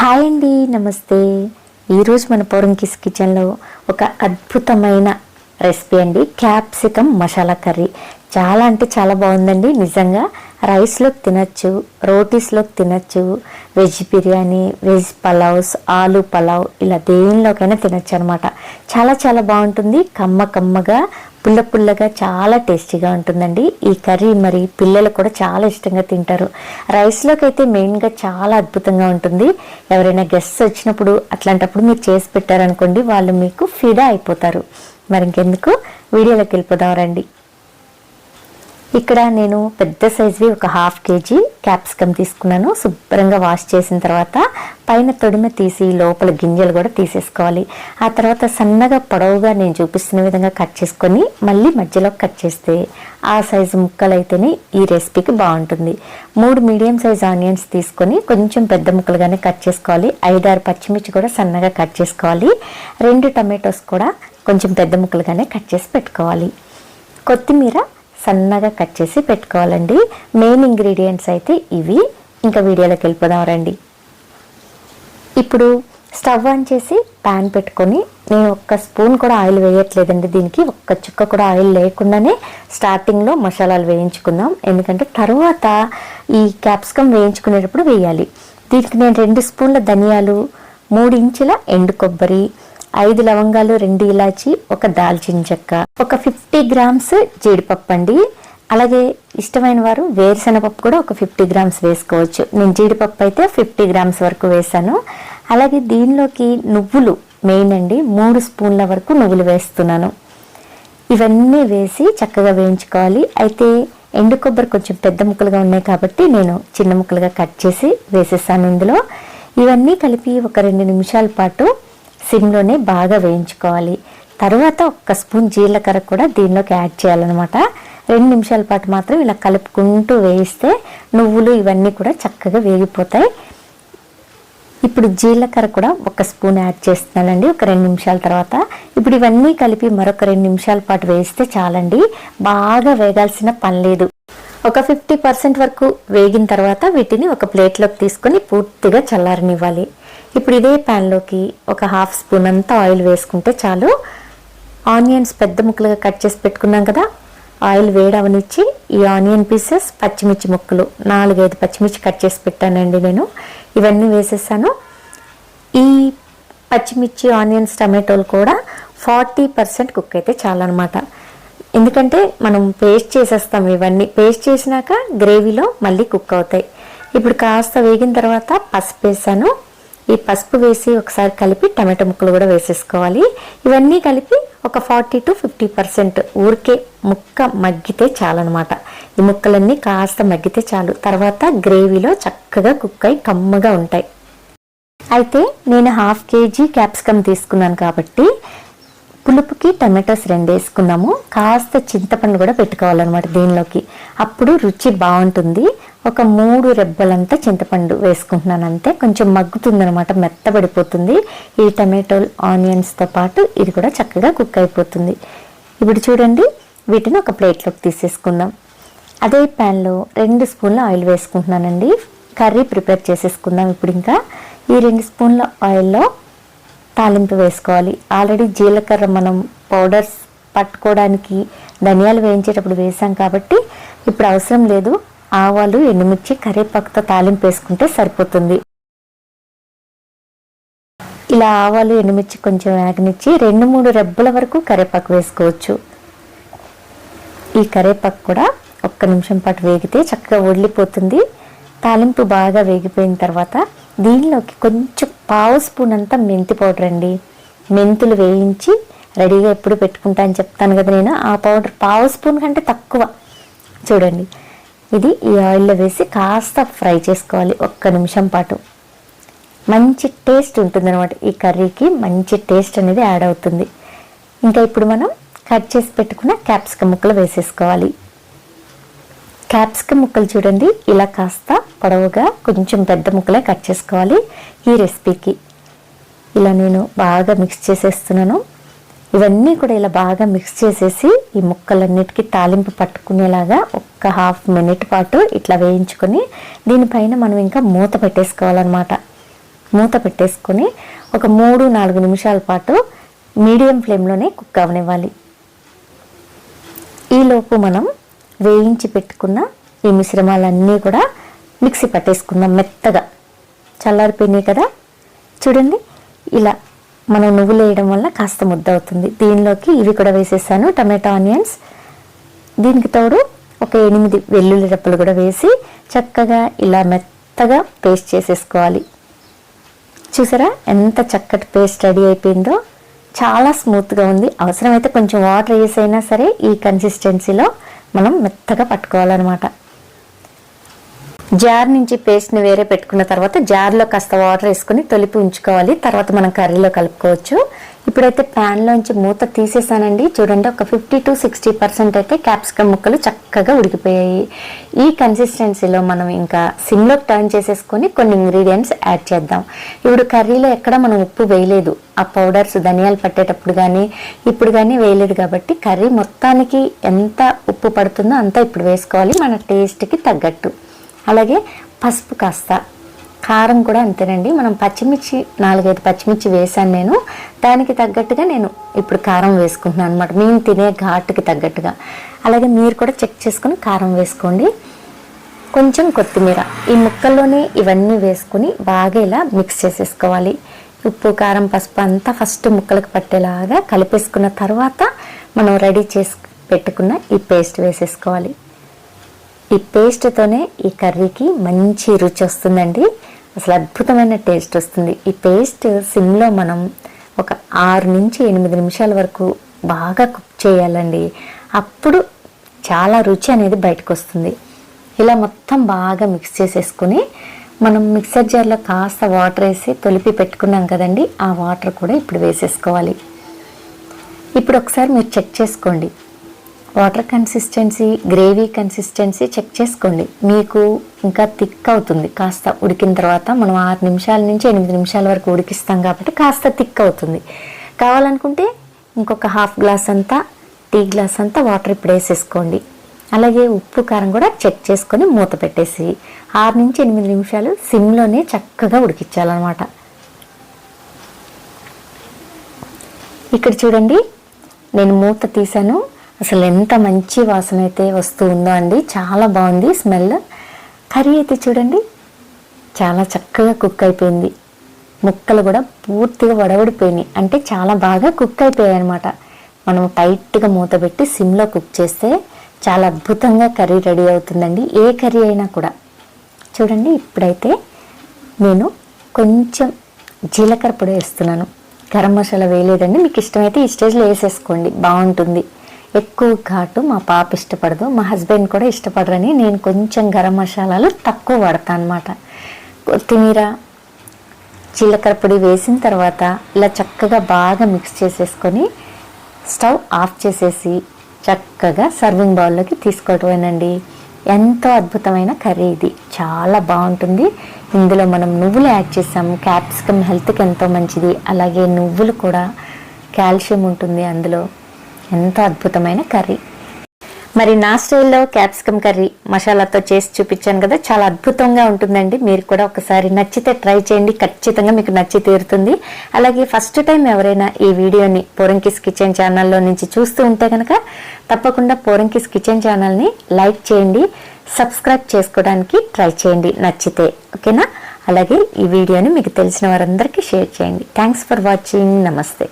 Hi అండి, నమస్తే. ఈరోజు మన పోరంకిస్ కిచెన్లో ఒక అద్భుతమైన రెసిపీ అండి, క్యాప్సికమ్ మసాలా కర్రీ. చాలా అంటే చాలా బాగుందండి. నిజంగా రైస్లోకి తినచ్చు, రోటీస్లోకి తినచ్చు, వెజ్ బిర్యానీ, వెజ్ పలావ్స్, ఆలు పలావ్, ఇలా దేనిలోకైనా తినచ్చు అనమాట. చాలా చాలా బాగుంటుంది. కమ్మ కమ్మగా, పుల్ల పుల్లగా, చాలా టేస్టీగా ఉంటుందండి ఈ కర్రీ. మరి పిల్లలు కూడా చాలా ఇష్టంగా తింటారు. రైస్లోకి అయితే మెయిన్గా చాలా అద్భుతంగా ఉంటుంది. ఎవరైనా గెస్ట్స్ వచ్చినప్పుడు అట్లాంటప్పుడు మీరు చేసి పెట్టారనుకోండి, వాళ్ళు మీకు ఫిదా అయిపోతారు. మరి ఇంకెందుకు, వీడియోలోకి వెళ్ళిపోదాం రండి. ఇక్కడ నేను పెద్ద సైజువి ఒక 1/2 kg క్యాప్సికమ్ తీసుకున్నాను. శుభ్రంగా వాష్ చేసిన తర్వాత పైన తొడిమ తీసి లోపల గింజలు కూడా తీసేసుకోవాలి. ఆ తర్వాత సన్నగా పొడవుగా నేను చూపిస్తున్న విధంగా కట్ చేసుకొని మళ్ళీ మధ్యలో కట్ చేస్తే ఆ సైజు ముక్కలు అయితేనే ఈ రెసిపీకి బాగుంటుంది. 3 మీడియం సైజ్ ఆనియన్స్ తీసుకొని కొంచెం పెద్ద ముక్కలుగానే కట్ చేసుకోవాలి. 5-6 పచ్చిమిర్చి కూడా సన్నగా కట్ చేసుకోవాలి. 2 టమాటోస్ కూడా కొంచెం పెద్ద ముక్కలుగానే కట్ చేసి పెట్టుకోవాలి. కొత్తిమీర సన్నగా కట్ చేసి పెట్టుకోవాలండి. మెయిన్ ఇంగ్రీడియంట్స్ అయితే ఇవి. ఇంకా వీడియోలోకి వెళ్ళిపోదాం రండి. ఇప్పుడు స్టవ్ ఆన్ చేసి ప్యాన్ పెట్టుకొని, నేను 1 స్పూన్ కూడా ఆయిల్ వేయట్లేదండి. దీనికి 1 చుక్క కూడా ఆయిల్ లేకుండానే స్టార్టింగ్లో మసాలాలు వేయించుకుందాం. ఎందుకంటే తర్వాత ఈ క్యాప్సికమ్ వేయించుకునేటప్పుడు వేయాలి. దీనికి నేను 2 స్పూన్ల ధనియాలు, 3 ఇంచుల ఎండు కొబ్బరి, 5 లవంగాలు, 2 ఇలాచి, 1 దాల్చిన చెక్క, ఒక 50 గ్రామ్స్ జీడిపప్పు అండి. అలాగే ఇష్టమైన వారు వేరుశనగపప్పు కూడా ఒక 50 గ్రామ్స్ వేసుకోవచ్చు. నేను జీడిపప్పు అయితే 50 గ్రామ్స్ వరకు వేసాను. అలాగే దీనిలోకి నువ్వులు మెయిన్ అండి. 3 స్పూన్ల వరకు నువ్వులు వేస్తున్నాను. ఇవన్నీ వేసి చక్కగా వేయించుకోవాలి. అయితే ఎండు కొబ్బరి కొంచెం పెద్ద ముక్కలుగా ఉన్నాయి కాబట్టి నేను చిన్న ముక్కలుగా కట్ చేసి వేసేసాను ఇందులో. ఇవన్నీ కలిపి ఒక 2 నిమిషాల పాటు సిమ్లోనే బాగా వేయించుకోవాలి. తర్వాత 1 స్పూన్ జీలకర్ర కూడా దీనిలోకి యాడ్ చేయాలన్నమాట. 2 నిమిషాల పాటు మాత్రం ఇలా కలుపుకుంటూ వేయిస్తే నువ్వులు ఇవన్నీ కూడా చక్కగా వేగిపోతాయి. ఇప్పుడు జీలకర్ర కూడా 1 స్పూన్ యాడ్ చేస్తున్నానండి ఒక 2 నిమిషాల తర్వాత. ఇప్పుడు ఇవన్నీ కలిపి మరొక 2 నిమిషాల పాటు వేయిస్తే చాలండి. బాగా వేగాల్సిన పని లేదు. ఒక 50% వరకు వేగిన తర్వాత వీటిని ఒక ప్లేట్లోకి తీసుకొని పూర్తిగా చల్లారనివ్వాలి. ఇప్పుడు ఇదే ప్యాన్లోకి ఒక 1/2 స్పూన్ అంతా ఆయిల్ వేసుకుంటే చాలు. ఆనియన్స్ పెద్ద ముక్కలుగా కట్ చేసి పెట్టుకున్నాం కదా, ఆయిల్ వేడవనిచ్చి ఈ ఆనియన్ పీసెస్, పచ్చిమిర్చి ముక్కలు 4-5 పచ్చిమిర్చి కట్ చేసి పెట్టానండి నేను. ఇవన్నీ వేసేసాను. ఈ పచ్చిమిర్చి, ఆనియన్స్, టమాటోలు కూడా 40% కుక్ అయితే చాలన్నమాట. ఎందుకంటే మనం పేస్ట్ చేసేస్తాం. ఇవన్నీ పేస్ట్ చేసినాక గ్రేవీలో మళ్ళీ కుక్ అవుతాయి. ఇప్పుడు కాస్త వేగిన తర్వాత పసుపు వేసాను. ఈ పసుపు వేసి ఒకసారి కలిపి టమాటో ముక్కలు కూడా వేసేసుకోవాలి. ఇవన్నీ కలిపి ఒక 40 to 50% ఊరికే ముక్క మగ్గితే చాలన్నమాట. ఈ ముక్కలన్నీ కాస్త మగ్గితే చాలు. తర్వాత గ్రేవీలో చక్కగా కుక్ అయి కమ్మగా ఉంటాయి. అయితే నేను 1/2 kg క్యాప్సికమ్ తీసుకున్నాను కాబట్టి పులుపుకి టమాటోస్ 2 వేసుకున్నాము. కాస్త చింతపండు కూడా పెట్టుకోవాలన్నమాట దీనిలోకి. అప్పుడు రుచి బాగుంటుంది. ఒక 3 రెబ్బలంతా చింతపండు వేసుకుంటున్నాను అంతే. కొంచెం మగ్గుతుంది అనమాట, మెత్తబడిపోతుంది. ఈ టమాటో ఆనియన్స్తో పాటు ఇది కూడా చక్కగా కుక్ అయిపోతుంది. ఇప్పుడు చూడండి, వీటిని ఒక ప్లేట్లోకి తీసేసుకుందాం. అదే ప్యాన్లో 2 స్పూన్ల ఆయిల్ వేసుకుంటున్నానండి. కర్రీ ప్రిపేర్ చేసేసుకుందాం. ఇప్పుడు ఇంకా ఈ 2 స్పూన్ల ఆయిల్లో తాలింపు వేసుకోవాలి. ఆల్రెడీ జీలకర్ర మనం పౌడర్స్ పట్టుకోవడానికి ధనియాలు వేయించేటప్పుడు వేసాం కాబట్టి ఇప్పుడు అవసరం లేదు. ఆవాలు, ఎండుమిర్చి, కరివేపాకుతో తాలింపు వేసుకుంటే సరిపోతుంది. ఇలా ఆవాలు, ఎండుమిర్చి కొంచెం వేగనిచ్చి 2-3 రెబ్బల వరకు కరివేపాకు వేసుకోవచ్చు. ఈ కరివేపాకు కూడా 1 నిమిషం పాటు వేగితే చక్కగా వదిలిపోతుంది. తాలింపు బాగా వేగిపోయిన తర్వాత దీనిలోకి కొంచెం 1/2 స్పూన్ అంతా మెంతి పౌడర్ అండి. మెంతులు వేయించి రెడీగా ఎప్పుడు పెట్టుకుంటా అని చెప్తాను కదా నేను. ఆ పౌడర్ 1/2 స్పూన్ కంటే తక్కువ. చూడండి, ఇది ఈ ఆయిల్లో వేసి కాస్త ఫ్రై చేసుకోవాలి 1 నిమిషం పాటు. మంచి టేస్ట్ ఉంటుంది అనమాట. ఈ కర్రీకి మంచి టేస్ట్ అనేది యాడ్ అవుతుంది. ఇంకా ఇప్పుడు మనం కట్ చేసి పెట్టుకున్న క్యాప్సికమ్ ముక్కలు వేసేసుకోవాలి. క్యాప్సికమ్ ముక్కలు చూడండి, ఇలా కాస్త పొడవుగా కొంచెం పెద్ద ముక్కలే కట్ చేసుకోవాలి ఈ రెసిపీకి. ఇలా నేను బాగా మిక్స్ చేసేస్తున్నాను. ఇవన్నీ కూడా ఇలా బాగా మిక్స్ చేసేసి ఈ ముక్కలన్నిటికీ తాలింపు పట్టుకునేలాగా 1/2 మినిట్ పాటు ఇట్లా వేయించుకొని దీనిపైన మనం ఇంకా మూత పెట్టేసుకోవాలన్నమాట. మూత పెట్టేసుకొని ఒక 3-4 నిమిషాల పాటు మీడియం ఫ్లేమ్లోనే కుక్ అవనివ్వాలి. ఈలోపు మనం వేయించి పెట్టుకున్న ఈ మిశ్రమాలన్నీ కూడా మిక్సీ పట్టేసుకుందాం. మెత్తగా చల్లారిపోయినాయి కదా, చూడండి ఇలా మనం నువ్వులు వేయడం వల్ల కాస్త ముద్ద అవుతుంది. దీనిలోకి ఇవి కూడా వేసేసాను, టమాటో ఆనియన్స్. దీనికి తోడు ఒక 8 వెల్లుల్లి రెప్పలు కూడా వేసి చక్కగా ఇలా మెత్తగా పేస్ట్ చేసేసుకోవాలి. చూసారా ఎంత చక్కటి పేస్ట్ రెడీ అయిపోయిందో, చాలా స్మూత్గా ఉంది. అవసరమైతే కొంచెం వాటర్ వేసైనా సరే ఈ కన్సిస్టెన్సీలో మనం మెత్తగా పట్టుకోవాలన్నమాట. జార్ నుంచి పేస్ట్ని వేరే పెట్టుకున్న తర్వాత జార్లో కాస్త వాటర్ వేసుకొని తొలిపి ఉంచుకోవాలి. తర్వాత మనం కర్రీలో కలుపుకోవచ్చు. ఇప్పుడైతే ప్యాన్లోంచి మూత తీసేసానండి. చూడండి, ఒక 50-60% అయితే క్యాప్సికమ్ ముక్కలు చక్కగా ఉడికిపోయాయి. ఈ కన్సిస్టెన్సీలో మనం ఇంకా సిమ్లో టర్న్ చేసేసుకొని కొన్ని ఇంగ్రీడియంట్స్ యాడ్ చేద్దాం. ఇప్పుడు కర్రీలో ఎక్కడ మనం ఉప్పు వేయలేదు, ఆ పౌడర్స్ ధనియాలు పట్టేటప్పుడు కానీ ఇప్పుడు కానీ వేయలేదు కాబట్టి కర్రీ మొత్తానికి ఎంత ఉప్పు పడుతుందో అంతా ఇప్పుడు వేసుకోవాలి మన టేస్ట్కి తగ్గట్టు. అలాగే పసుపు కాస్త, కారం కూడా అంతేనండి. మనం పచ్చిమిర్చి 4-5 పచ్చిమిర్చి వేసాను నేను, దానికి తగ్గట్టుగా నేను ఇప్పుడు కారం వేసుకుంటున్నాను అనమాట, మేము తినే ఘాటుకి తగ్గట్టుగా. అలాగే మీరు కూడా చెక్ చేసుకుని కారం వేసుకోండి. కొంచెం కొత్తిమీర, ఈ ముక్కల్లోనే ఇవన్నీ వేసుకుని బాగా ఇలా మిక్స్ చేసేసుకోవాలి. ఉప్పు కారం పసుపు అంతా ఫస్ట్ ముక్కలకు పట్టేలాగా కలిపేసుకున్న తర్వాత మనం రెడీ చేసి పెట్టుకున్న ఈ పేస్ట్ వేసేసుకోవాలి. ఈ పేస్ట్తోనే ఈ కర్రీకి మంచి రుచి వస్తుందండి, అసలు అద్భుతమైన టేస్ట్ వస్తుంది. ఈ పేస్ట్ సిమ్లో మనం ఒక 6-8 నిమిషాల వరకు బాగా కుక్ చేయాలండి. అప్పుడు చాలా రుచి అనేది బయటకు వస్తుంది. ఇలా మొత్తం బాగా మిక్స్ చేసేసుకుని మనం మిక్సర్ జార్లో కాస్త వాటర్ వేసి తొలిపి పెట్టుకున్నాం కదండి, ఆ వాటర్ కూడా ఇప్పుడు వేసేసుకోవాలి. ఇప్పుడు ఒకసారి మీరు చెక్ చేసుకోండి, water consistency, gravy consistency check చేసుకోండి. మీకు ఇంకా థిక్ అవుతుంది కాస్త ఉడికిన తర్వాత. మనం 6 నిమిషాల నుంచి 8 నిమిషాల వరకు ఉడికిస్తాం కాబట్టి కాస్త థిక్ అవుతుంది. కావాలనుకుంటే ఇంకొక హాఫ్ గ్లాస్ అంతా, టీ గ్లాస్ అంతా వాటర్ ఇప్పుడు వేసేసుకోండి. అలాగే ఉప్పు కారం కూడా చెక్ చేసుకొని మూత పెట్టేసి 6-8 నిమిషాలు సిమ్లోనే చక్కగా ఉడికించాలన్నమాట. ఇక్కడ చూడండి, నేను మూత తీసాను. అసలు ఎంత మంచి వాసన అయితే వస్తూ ఉందో అండి, చాలా బాగుంది స్మెల్. కర్రీ అయితే చూడండి చాలా చక్కగా కుక్ అయిపోయింది. ముక్కలు కూడా పూర్తిగా వడవడిపోయినాయి, అంటే చాలా బాగా కుక్ అయిపోయాయి అనమాట. మనం టైట్గా మూత పెట్టి సిమ్లో కుక్ చేస్తే చాలా అద్భుతంగా కర్రీ రెడీ అవుతుందండి, ఏ కర్రీ అయినా కూడా. చూడండి, ఇప్పుడైతే నేను కొంచెం జీలకర్ర పొడి వేస్తున్నాను, గరం మసాలా వేయలేదండి. మీకు ఇష్టమైతే ఈ స్టేజ్లో వేసేసుకోండి, బాగుంటుంది. ఎక్కువ ఘాటు మా పాప ఇష్టపడదు, మా హస్బెండ్ కూడా ఇష్టపడరని నేను కొంచెం గరం మసాలాలు తక్కువ వాడతాను అనమాట. కొత్తిమీర, జీలకర్ర పొడి వేసిన తర్వాత ఇలా చక్కగా బాగా మిక్స్ చేసేసుకొని స్టవ్ ఆఫ్ చేసేసి చక్కగా సర్వింగ్ బౌల్లోకి తీసుకోవటమేనండి. ఎంతో అద్భుతమైన కర్రీ ఇది, చాలా బాగుంటుంది. ఇందులో మనం నువ్వులు యాడ్ చేసాము, క్యాప్సికమ్ హెల్త్కి ఎంతో మంచిది. అలాగే నువ్వులు కూడా కాల్షియం ఉంటుంది అందులో. ఎంతో అద్భుతమైన కర్రీ. మరి నా స్టైల్లో క్యాప్సికమ్ కర్రీ మసాలాతో చేసి చూపించాను కదా, చాలా అద్భుతంగా ఉంటుందండి. మీరు కూడా ఒకసారి నచ్చితే ట్రై చేయండి, ఖచ్చితంగా మీకు నచ్చి తీరుతుంది. అలాగే ఫస్ట్ టైం ఎవరైనా ఈ వీడియోని పోరంకిస్ కిచెన్ ఛానల్లో నుంచి చూస్తూ ఉంటే కనుక తప్పకుండా పోరంకిస్ కిచెన్ ఛానల్ని లైక్ చేయండి, సబ్స్క్రైబ్ చేసుకోవడానికి ట్రై చేయండి నచ్చితే, ఓకేనా? అలాగే ఈ వీడియోని మీకు తెలిసిన వారందరికీ షేర్ చేయండి. Thanks for watching. నమస్తే.